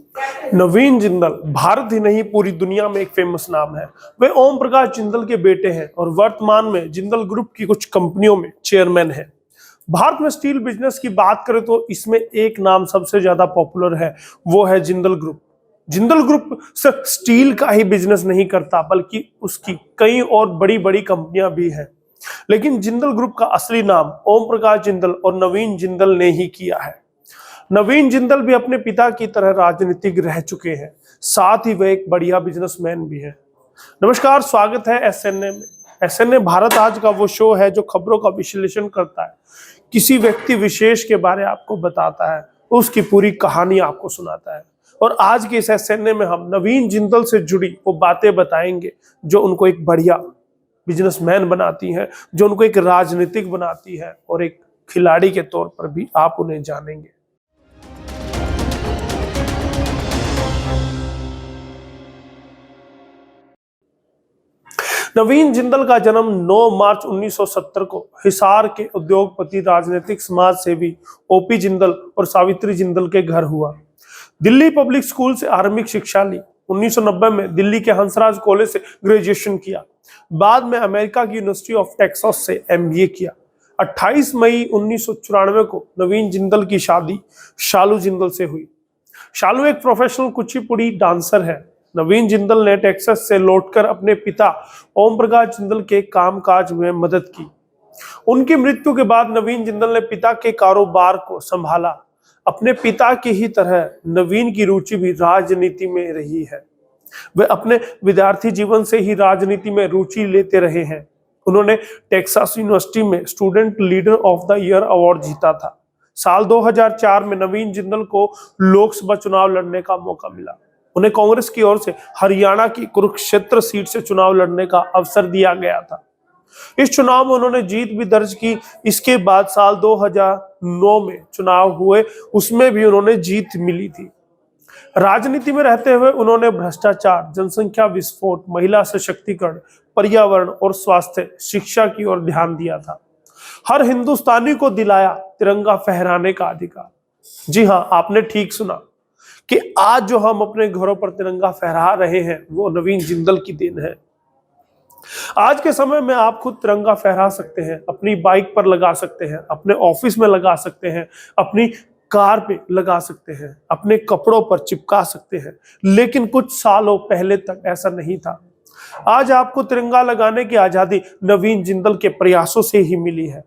नवीन जिंदल भारत ही नहीं पूरी दुनिया में एक फेमस नाम है। वे ओम प्रकाश जिंदल के बेटे हैं और वर्तमान में जिंदल ग्रुप की कुछ कंपनियों में चेयरमैन हैं। भारत में स्टील बिजनेस की बात करें तो इसमें एक नाम सबसे ज्यादा पॉपुलर है, वो है जिंदल ग्रुप। जिंदल ग्रुप सिर्फ स्टील का ही बिजनेस नहीं करता बल्कि उसकी कई और बड़ी बड़ी कंपनियां भी हैं। लेकिन जिंदल ग्रुप का असली नाम ओम प्रकाश जिंदल और नवीन जिंदल ने ही किया है। नवीन जिंदल भी अपने पिता की तरह राजनीतिक रह चुके हैं, साथ ही वह एक बढ़िया बिजनेसमैन भी है। नमस्कार, स्वागत है एसएनए में। एसएनए भारत आज का वो शो है जो खबरों का विश्लेषण करता है, किसी व्यक्ति विशेष के बारे आपको बताता है, उसकी पूरी कहानी आपको सुनाता है। और आज के इस एसएनए में हम नवीन जिंदल से जुड़ी वो बातें बताएंगे जो उनको एक बढ़िया बिजनेसमैन बनाती हैं, जो उनको एक राजनीतिक बनाती है और एक खिलाड़ी के तौर पर भी आप उन्हें जानेंगे। नवीन जिंदल का जन्म 9 मार्च 1970 को हिसार के उद्योगपति राजनीतिक समाज सेवी ओपी जिंदल और सावित्री जिंदल के घर हुआ। दिल्ली पब्लिक स्कूल से आरंभिक शिक्षा ली। 1990 में दिल्ली के हंसराज कॉलेज से ग्रेजुएशन किया। बाद में अमेरिका की यूनिवर्सिटी ऑफ टेक्सास से एमबीए किया। 28 मई 1994 को नवीन जिंदल की शादी शालू जिंदल से हुई। शालू एक प्रोफेशनल कुचिपुड़ी डांसर है। नवीन जिंदल ने टेक्सास से लौटकर अपने पिता ओम प्रकाश जिंदल के कामकाज में मदद की। उनकी मृत्यु के बाद नवीन जिंदल ने पिता के कारोबार को संभाला। अपने पिता की ही तरह नवीन की रुचि भी राजनीति में रही है। वे अपने विद्यार्थी जीवन से ही राजनीति में रुचि लेते रहे हैं। उन्होंने टेक्सास यूनिवर्सिटी में student leader of the year award जीता था। साल 2004 में नवीन जिंदल को लोकसभा चुनाव लड़ने का मौका मिला। उन्हें कांग्रेस की ओर से हरियाणा की कुरुक्षेत्र सीट से चुनाव लड़ने का अवसर दिया गया था। इस चुनाव में उन्होंने जीत भी दर्ज की। इसके बाद साल 2009 में चुनाव हुए, उसमें भी उन्होंने जीत मिली थी। राजनीति में रहते हुए उन्होंने भ्रष्टाचार, जनसंख्या विस्फोट, महिला सशक्तिकरण, पर्यावरण और स्वास्थ्य शिक्षा की ओर ध्यान दिया था। हर हिंदुस्तानी को दिलाया तिरंगा फहराने का अधिकार। जी हाँ, आपने ठीक सुना कि आज जो हम अपने घरों पर तिरंगा फहरा रहे हैं वो नवीन जिंदल की देन है। आज के समय में आप खुद तिरंगा फहरा सकते हैं, अपनी बाइक पर लगा सकते हैं, अपने ऑफिस में लगा सकते हैं, अपनी कार पे लगा सकते हैं, अपने कपड़ों पर चिपका सकते हैं। लेकिन कुछ सालों पहले तक ऐसा नहीं था। आज आपको तिरंगा लगाने की आजादी नवीन जिंदल के प्रयासों से ही मिली है।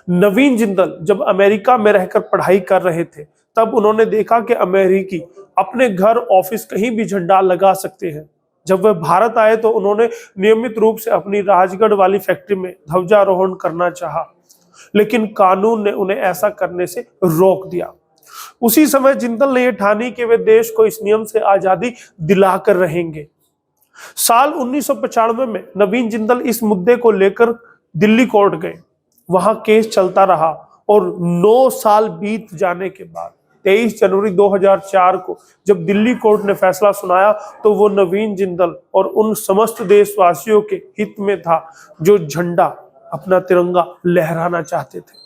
नवीन जिंदल जब अमेरिका में रहकर पढ़ाई कर रहे थे तब उन्होंने देखा कि अमेरिकी अपने घर ऑफिस कहीं भी झंडा लगा सकते हैं। जब वह भारत आए तो उन्होंने नियमित रूप से अपनी राजगढ़ वाली फैक्ट्री में ध्वजारोहण करना चाहा, लेकिन कानून ने उन्हें ऐसा करने से रोक दिया। उसी समय जिंदल ने यह ठानी कि वे देश को इस नियम से आजादी दिलाकर रहेंगे। साल 1995 में नवीन जिंदल इस मुद्दे को लेकर दिल्ली कोर्ट गए। वहां केस चलता रहा और 9 साल बीत जाने के बाद 23 जनवरी 2004 को जब दिल्ली कोर्ट ने फैसला सुनाया तो वो नवीन जिंदल और उन समस्त देशवासियों के हित में था जो झंडा, अपना तिरंगा लहराना चाहते थे।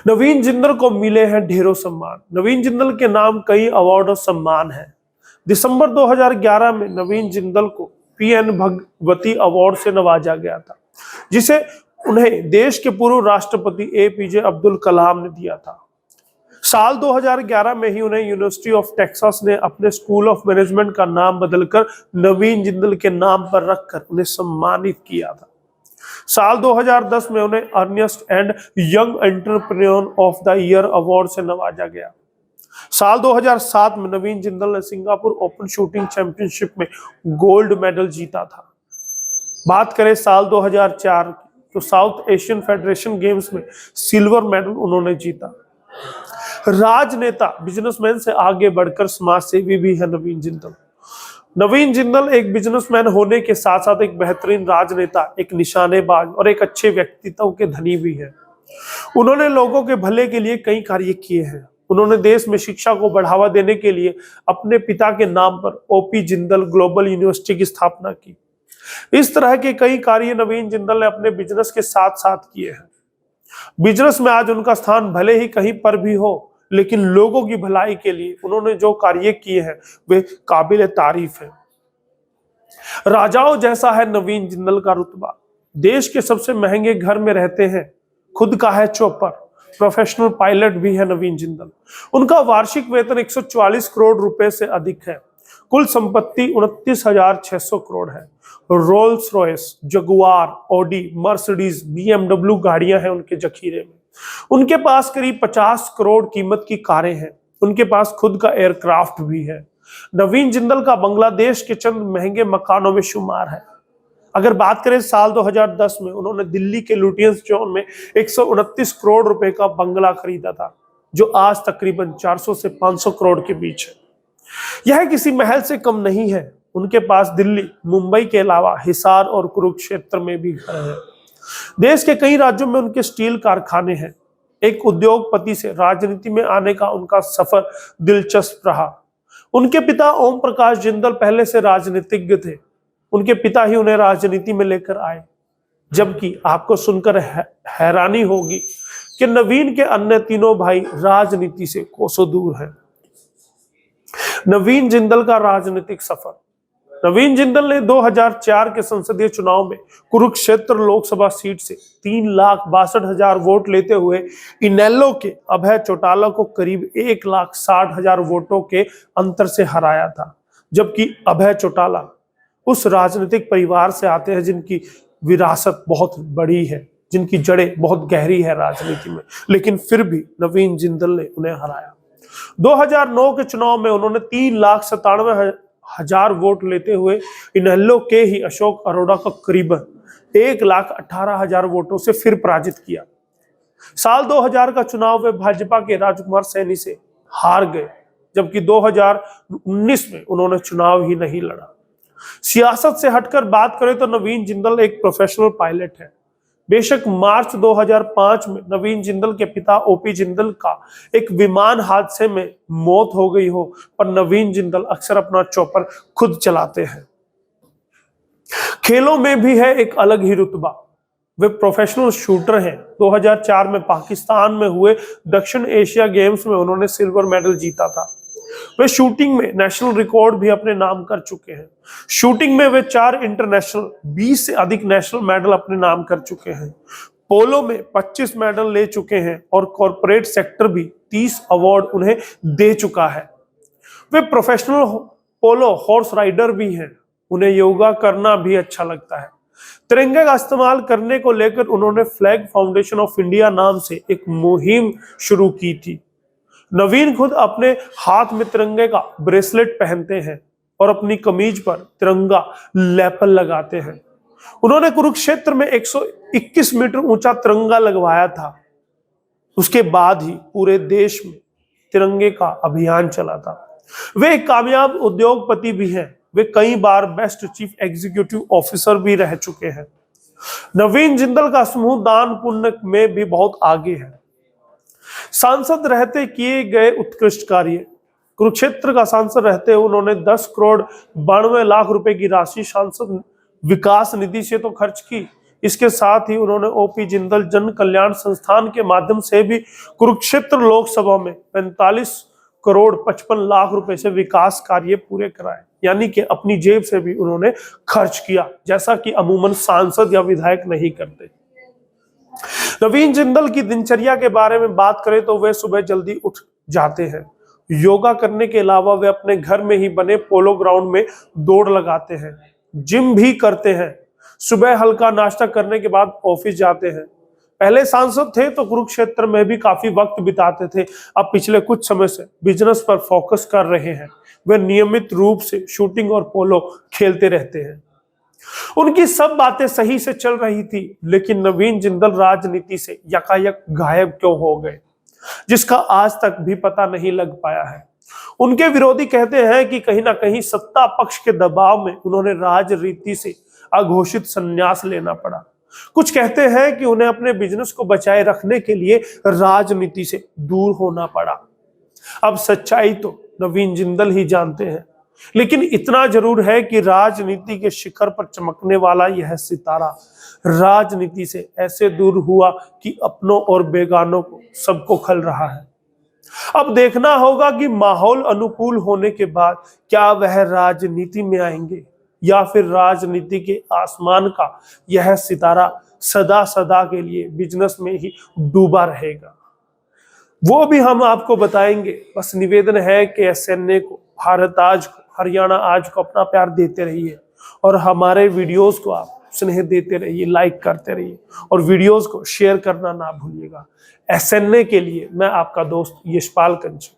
नवीन जिंदल को मिले हैं ढेरों सम्मान। नवीन जिंदल के नाम कई अवार्ड और सम्मान हैं। दिसंबर 2011 में नवीन जिंदल को पीएन भगवती अवार्ड से नवाजा गया था, जिसे उन्हें देश के पूर्व राष्ट्रपति एपीजे अब्दुल कलाम ने दिया था। साल 2011 में ही उन्हें यूनिवर्सिटी ऑफ टेक्सास ने अपने स्कूल ऑफ मैनेजमेंट का नाम बदलकर नवीन जिंदल के नाम पर रखकर उन्हें सम्मानित किया था। साल 2010 में उन्हें Ernst and Young entrepreneur of the year award से नवाजा गया। साल 2007 में नवीन जिंदल ने सिंगापुर ओपन शूटिंग चैंपियनशिप में गोल्ड मेडल जीता था। बात करें साल 2004 की तो साउथ एशियन फेडरेशन गेम्स में सिल्वर मेडल उन्होंने जीता। राजनेता, बिजनेसमैन से आगे बढ़कर समाज सेवी भी है नवीन जिंदल। नवीन जिंदल एक बिजनेसमैन होने के साथ साथ एक बेहतरीन राजनेता, एक निशानेबाज और एक अच्छे व्यक्तित्व के धनी भी है। उन्होंने लोगों के भले के लिए कई कार्य किए हैं। उन्होंने देश में शिक्षा को बढ़ावा देने के लिए अपने पिता के नाम पर ओपी जिंदल ग्लोबल यूनिवर्सिटी की स्थापना की। इस तरह के कई कार्य नवीन जिंदल ने अपने बिजनेस के साथ साथ किए हैं। बिजनेस में आज उनका स्थान भले ही कहीं पर भी हो, लेकिन लोगों की भलाई के लिए उन्होंने जो कार्य किए हैं वे काबिल तारीफ है। राजाओं जैसा है नवीन जिंदल का रुतबा, देश के सबसे महंगे घर में रहते हैं, खुद का है चौपर, प्रोफेशनल पायलट भी है नवीन जिंदल। उनका वार्षिक वेतन 144 करोड़ रुपए से अधिक है। कुल संपत्ति 29,600 करोड़ है। Rolls Royce, Jaguar, Audi, Mercedes, BMW गाड़ियां हैं उनके जखीरे में। उनके पास करीब 50 करोड़ कीमत की कारें हैं। उनके पास खुद का एयरक्राफ्ट भी है। नवीन जिंदल का बंगला देश के चंद महंगे मकानों में शुमार है। अगर बात करें साल 2010 में उन्होंने दिल्ली के लुटियंस जोन में 129 करोड़ रुपए का बंगला खरीदा था, जो आज तकरीबन 400 से 500 करोड़ के बीच है। यह किसी महल से कम नहीं है। उनके पास दिल्ली, मुंबई के अलावा हिसार और कुरुक्षेत्र में भी घर है। देश के कई राज्यों में उनके स्टील कारखाने हैं। एक उद्योगपति से राजनीति में आने का उनका सफर दिलचस्प रहा। उनके पिता ओम प्रकाश जिंदल पहले से राजनीतिज्ञ थे। उनके पिता ही उन्हें राजनीति में लेकर आए। जबकि आपको सुनकर हैरानी होगी कि नवीन के अन्य तीनों भाई राजनीति से कोसों दूर हैं। नवीन जिंदल का राजनीतिक सफर। नवीन जिंदल ने 2004 के संसदीय चुनाव में कुरुक्षेत्र लोकसभा सीट से 3,62,000 वोट लेते हुए इनेलो के अभय चौटाला को करीब 1,60,000 वोटों के अंतर से हराया था। जबकि अभय चौटाला उस राजनीतिक परिवार से आते हैं जिनकी विरासत बहुत बड़ी है, जिनकी जड़ें बहुत गहरी है राजनीति में, लेकिन फिर भी नवीन जिंदल ने उन्हें हराया। 2009 के चुनाव में उन्होंने 3,97,000 वोट लेते हुए इनेलो के ही अशोक अरोड़ा को करीबन 1,18,000 वोटों से फिर पराजित किया। साल 2000 का चुनाव वे भाजपा के राजकुमार सैनी से हार गए, जबकि 2019 में उन्होंने चुनाव ही नहीं लड़ा। सियासत से हटकर बात करें तो नवीन जिंदल एक प्रोफेशनल पायलट है। बेशक मार्च 2005 में नवीन जिंदल के पिता ओपी जिंदल का एक विमान हादसे में मौत हो गई हो, पर नवीन जिंदल अक्सर अपना चॉपर खुद चलाते हैं। खेलों में भी है एक अलग ही रुतबा। वे प्रोफेशनल शूटर हैं। 2004 में पाकिस्तान में हुए दक्षिण एशिया गेम्स में उन्होंने सिल्वर मेडल जीता था। वे शूटिंग में नेशनल रिकॉर्ड भी अपने नाम कर चुके हैं। शूटिंग में वे 4 इंटरनेशनल, 20 से अधिक नेशनल मेडल अपने नाम कर चुके हैं। पोलो में 25 मेडल ले चुके हैं और कॉर्पोरेट सेक्टर भी 30 अवार्ड उन्हें दे चुका है। वे प्रोफेशनल पोलो हॉर्स राइडर भी हैं। उन्हें योगा करना भी अच्छा लगता है। तिरंगे का इस्तेमाल करने को लेकर उन्होंने फ्लैग फाउंडेशन ऑफ इंडिया नाम से एक मुहिम शुरू की थी। नवीन खुद अपने हाथ में तिरंगे का ब्रेसलेट पहनते हैं और अपनी कमीज पर तिरंगा लेपल लगाते हैं। उन्होंने कुरुक्षेत्र में 121 मीटर ऊंचा तिरंगा लगवाया था। उसके बाद ही पूरे देश में तिरंगे का अभियान चला था। वे एक कामयाब उद्योगपति भी हैं। वे कई बार बेस्ट चीफ एग्जीक्यूटिव ऑफिसर भी रह चुके हैं। नवीन जिंदल का समूह दान पुण्य में भी बहुत आगे है। सांसद रहते किए गए उत्कृष्ट कार्य। कुरुक्षेत्र का सांसद रहते उन्होंने 10 करोड़ 92 लाख रुपए की राशि सांसद विकास निधि से तो खर्च की। इसके साथ ही उन्होंने ओपी जिंदल जन कल्याण संस्थान के माध्यम से भी कुरुक्षेत्र लोकसभा में 45 करोड़ 55 लाख रुपए से विकास कार्य पूरे कराए। यानी कि अपनी जेब से भी उन्होंने खर्च किया, जैसा कि अमूमन सांसद या विधायक नहीं करते। नवीन जिंदल की दिनचर्या के बारे में बात करें तो वे सुबह जल्दी उठ जाते हैं। योगा करने के अलावा वे अपने घर में ही बने पोलो ग्राउंड में दौड़ लगाते हैं। जिम भी करते हैं। सुबह हल्का नाश्ता करने के बाद ऑफिस जाते हैं। पहले सांसद थे तो कुरुक्षेत्र में भी काफी वक्त बिताते थे। अब पिछले कुछ समय से बिजनेस पर फोकस कर रहे हैं। वे नियमित रूप से शूटिंग और पोलो खेलते रहते हैं। उनकी सब बातें सही से चल रही थी, लेकिन नवीन जिंदल राजनीति से यकायक गायब क्यों हो गए, जिसका आज तक भी पता नहीं लग पाया है। उनके विरोधी कहते हैं कि कहीं ना कहीं सत्ता पक्ष के दबाव में उन्होंने राजनीति से अघोषित संन्यास लेना पड़ा। कुछ कहते हैं कि उन्हें अपने बिजनेस को बचाए रखने के लिए राजनीति से दूर होना पड़ा। अब सच्चाई तो नवीन जिंदल ही जानते हैं, लेकिन इतना जरूर है कि राजनीति के शिखर पर चमकने वाला यह सितारा राजनीति से ऐसे दूर हुआ कि अपनों और बेगानों को सबको खल रहा है। अब देखना होगा कि माहौल अनुकूल होने के बाद क्या वह राजनीति में आएंगे या फिर राजनीति के आसमान का यह सितारा सदा सदा के लिए बिजनेस में ही डूबा रहेगा, वो भी हम आपको बताएंगे। बस निवेदन है कि एसएनए को, भारत आज को, हरियाणा आज को अपना प्यार देते रहिए और हमारे वीडियोस को आप स्नेह देते रहिए, लाइक करते रहिए और वीडियोस को शेयर करना ना भूलिएगा। एसएनए के लिए मैं आपका दोस्त यशपाल कंचन।